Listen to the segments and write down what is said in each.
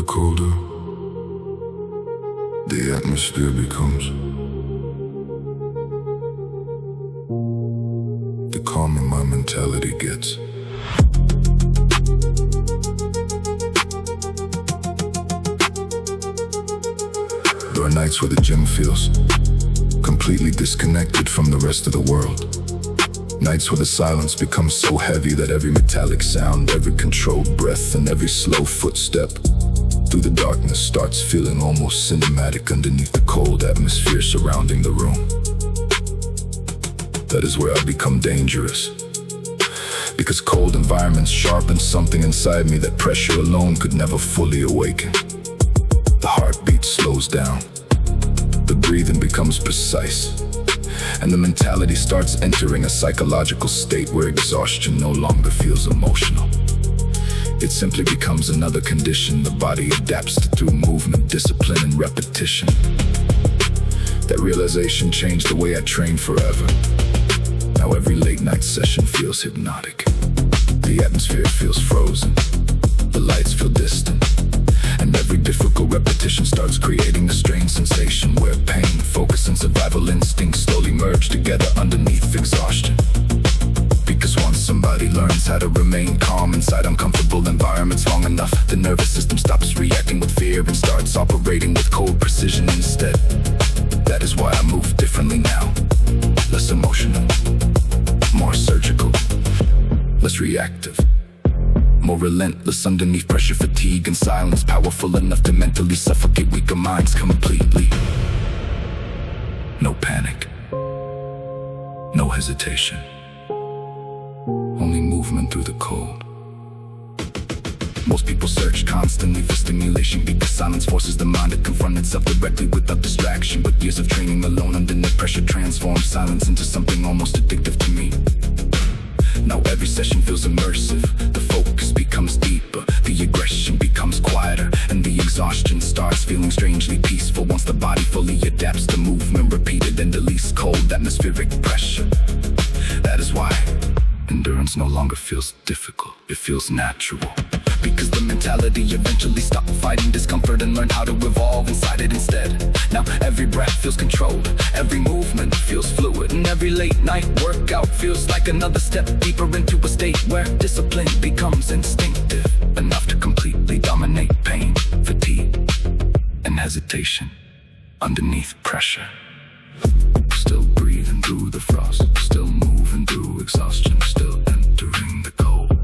colder the atmosphere becomes, the calmer my mentality gets. There are nights where the gym feels completely disconnected from the rest of the world. Nights where the silence becomes so heavy that every metallic sound, every controlled breath, and every slow footstep through the darkness starts feeling almost cinematic underneath the cold atmosphere surrounding the room. That is where I become dangerous, because cold environments sharpen something inside me that pressure alone could never fully awaken. The heartbeat slows down, the breathing becomes precise, and the mentality starts entering a psychological state where exhaustion no longer feels emotional. It simply becomes another condition the body adapts to through movement, discipline, and repetition. That realization changed the way I train forever. Now every late night session feels hypnotic. The atmosphere feels frozen, the lights feel distant, and every difficult repetition starts creating a strange sensation where pain, focus, and survival instincts slowly merge together underneath exhaustion. Because once somebody learns how to remain calm inside uncomfortable environments long enough, the nervous system stops reacting with fear and starts operating with cold precision instead. That is why I move differently now. Less emotional, more surgical, less reactive, more relentless underneath pressure, fatigue, and silence, powerful enough to mentally suffocate weaker minds completely. No panic, no hesitation, only movement through the cold. Most people search constantly for stimulation because silence forces the mind to confront itself directly without distraction. But years of training alone underneath pressure transforms silence into something almost addictive to me. Now every session feels immersive, the focus becomes deeper, the aggression becomes quieter, and the exhaustion starts feeling strangely peaceful once the body fully adapts to movement repeated and release cold atmospheric pressure. That is why endurance no longer feels difficult, it feels natural. Because the mentality eventually stopped fighting discomfort and learned how to evolve inside it instead. Now every breath feels controlled, every movement feels fluid, and every late night workout feels like another step deeper into a state where discipline becomes instinctive, enough to completely dominate pain, fatigue, and hesitation underneath pressure. Still breathing through the frost, still moving through exhaustion, still entering the cold.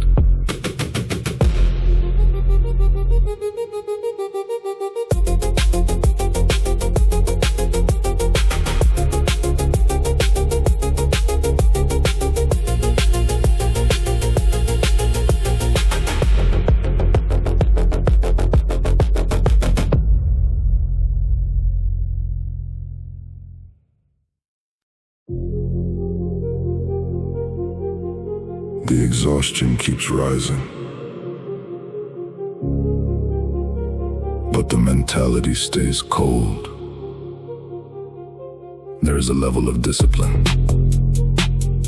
The exhaustion keeps rising, but the mentality stays cold. There is a level of discipline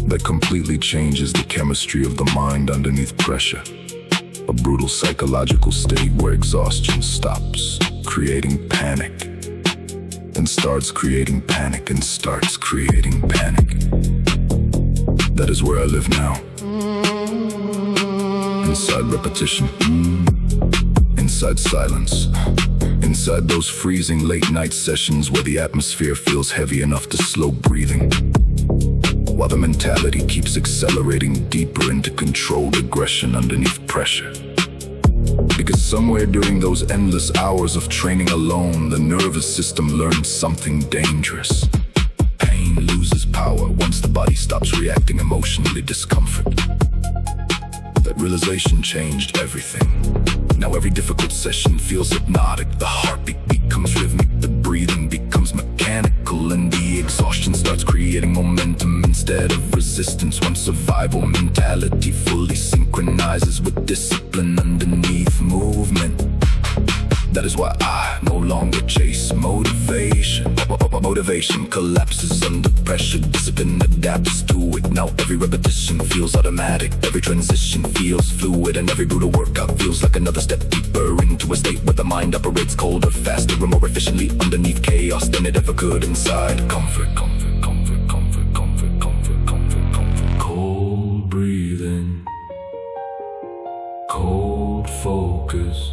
that completely changes the chemistry of the mind underneath pressure. A brutal psychological state where exhaustion stops creating panic and starts creating panic and starts creating panic. That is where I live now. Inside repetition, inside silence, inside those freezing late night sessions where the atmosphere feels heavy enough to slow breathing, while the mentality keeps accelerating deeper into controlled aggression underneath pressure. Because somewhere during those endless hours of training alone, the nervous system learns something dangerous. Pain loses power once the body stops reacting emotionally discomfort. That realization changed everything. Now every difficult session feels hypnotic. The heartbeat becomes rhythmic, the breathing becomes mechanical, and the exhaustion starts creating momentum instead of resistance. Once survival mentality fully synchronizes with discipline underneath movement, That is why I no longer chase motivation. Motivation collapses under pressure. Discipline adapts to it. Now every repetition feels automatic. Every transition feels fluid. And every brutal workout feels like another step deeper into a state where the mind operates colder, faster, and more efficiently underneath chaos than it ever could inside. Comfort, comfort, comfort, comfort, comfort, comfort, comfort, comfort. Cold breathing, cold focus,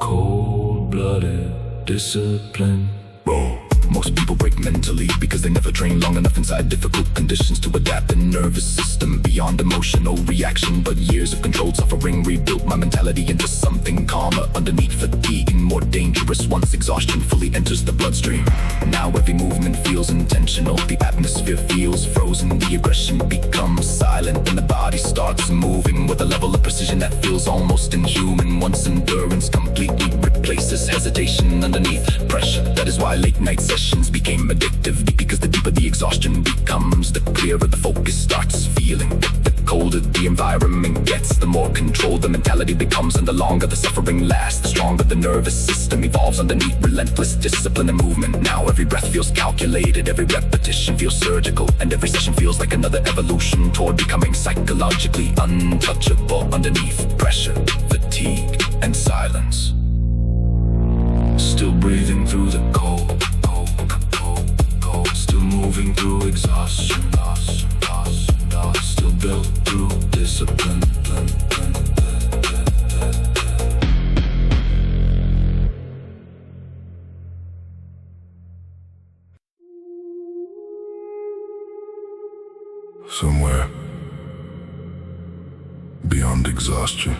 cold-blooded discipline. Most people break mentally because they never train long enough inside difficult conditions to adapt the nervous system beyond emotional reaction. But years of controlled suffering rebuilt my mentality into something calmer underneath fatigue and more dangerous once exhaustion fully enters the bloodstream. Now every movement feels intentional. The atmosphere feels frozen. The aggression becomes silent and the body starts moving with a level of precision that feels almost inhuman. Once endurance completely replaces hesitation underneath pressure. That is why late night sessions became addictive, because the deeper the exhaustion becomes, the clearer the focus starts feeling. The colder the environment gets, the more controlled the mentality becomes, and the longer the suffering lasts, the stronger the nervous system evolves underneath relentless discipline and movement. Now every breath feels calculated, every repetition feels surgical, and every session feels like another evolution toward becoming psychologically untouchable underneath pressure, fatigue, and silence. Still breathing through the cold, still moving through exhaustion, still built through discipline. Somewhere beyond exhaustion,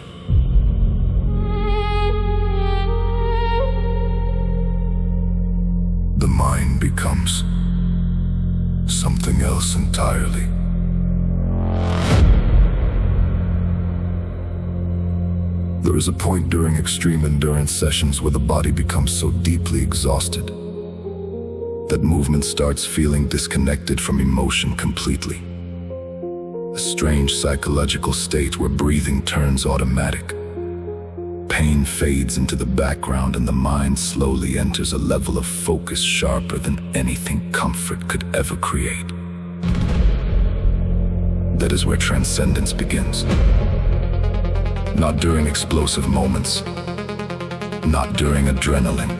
the mind becomes something else entirely. There is a point during extreme endurance sessions where the body becomes so deeply exhausted that movement starts feeling disconnected from emotion completely. A strange psychological state where breathing turns automatic. Pain fades into the background and the mind slowly enters a level of focus sharper than anything comfort could ever create. That is where transcendence begins. Not during explosive moments, not during adrenaline,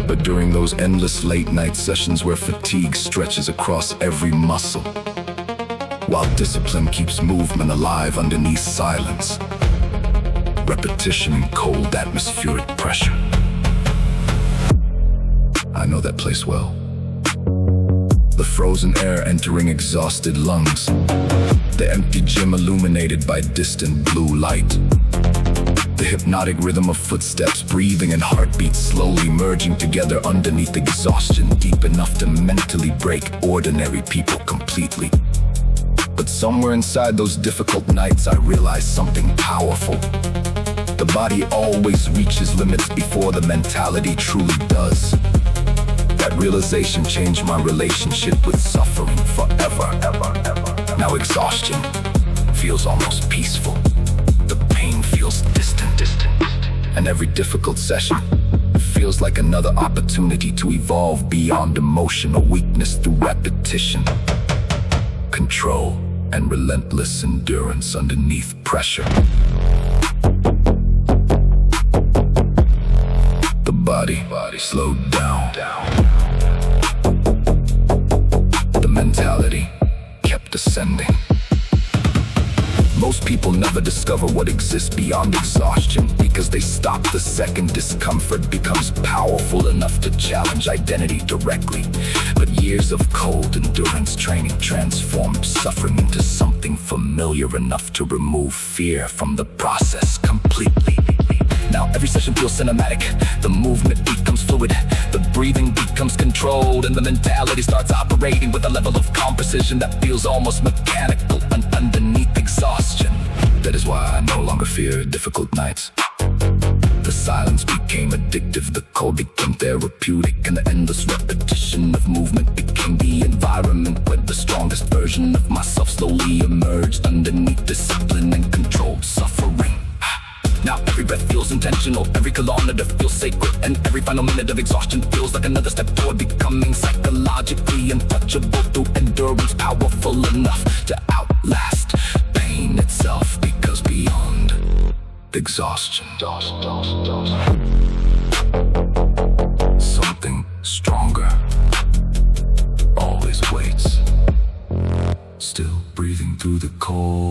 but during those endless late-night sessions where fatigue stretches across every muscle, while discipline keeps movement alive underneath silence. Repetition and cold atmospheric pressure. I know that place well. The frozen air entering exhausted lungs. The empty gym illuminated by distant blue light. The hypnotic rhythm of footsteps, breathing and heartbeats slowly merging together underneath exhaustion deep enough to mentally break ordinary people completely. But somewhere inside those difficult nights I realized something powerful. The body always reaches limits before the mentality truly does. That realization changed my relationship with suffering forever. Now exhaustion feels almost peaceful. The pain feels distant. And every difficult session feels like another opportunity to evolve beyond emotional weakness through repetition, control, and relentless endurance underneath pressure. The body slowed down. The mentality kept ascending. Most people never discover what exists beyond exhaustion because they stop the second discomfort becomes powerful enough to challenge identity directly. But years of cold endurance training transformed suffering into something familiar enough to remove fear from the process completely. Now every session feels cinematic. The movement becomes fluid. The breathing becomes controlled. And the mentality starts operating with a level of calm precision that feels almost mechanical underneath exhaustion. That is why I no longer fear difficult nights. The silence became addictive, the cold became therapeutic, and the endless repetition of movement became the environment where the strongest version of myself slowly emerged underneath discipline and controlled suffering. Now every breath feels intentional. Every kilometer feels sacred, and every final minute of exhaustion feels like another step toward becoming psychologically untouchable through endurance, powerful enough to outlast pain itself, because beyond exhaustion, something stronger always waits, still breathing through the cold.